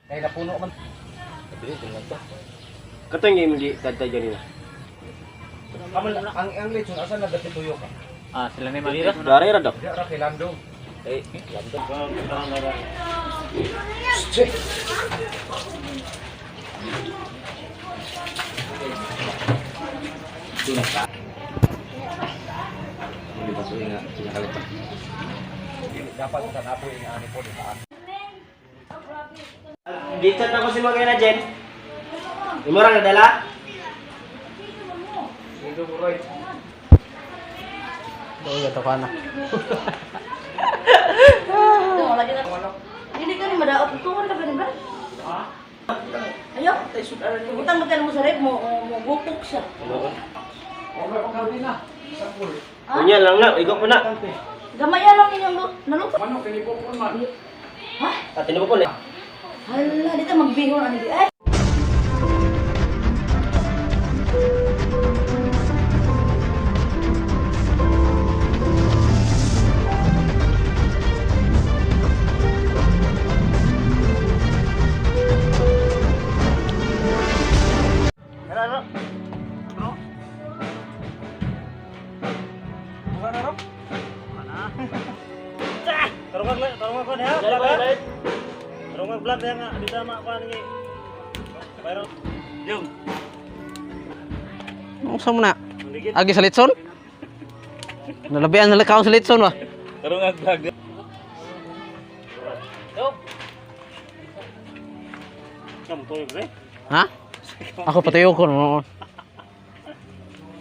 Ay napuno man. Dili tingnan to. Kato yung game di tatay ganina. Kamal ang lechon asa na dati tuyo ka. Ah, sila ni Dira, Mati. dari ra daw. Di ra kay Lando. Eh, Lando. Tuna ka. Hindi ba suwi nga kinakalitan. Dapat sa napo yung ani po dito. Gichat ako si Magena Jen. Imo ra nadala? Ito mo right. Doon to kana. Lagi na. Hindi ka ni madaot. Tungon ka ba ni ba? Ayo. Utang magkano mo sa rep mo gupok siya. Wala pa kami na. Sa pool. Kunya lang na, igo mo na. Gamaya lang inyong naluto. Manok kini po man. Ha? Atin mo po na. Hala, dito magbihon ani di. Ay. Tarong ko niya. Tarong vlog yang di sama ko ni. Pero yung. Unsa mo na? Agi sa litson? Nalabian na lakaw sa litson ba? Tarong vlog. Yo. Kamu to yun, Ha? Ako patayo ko.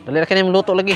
Dali ra kini luto lagi.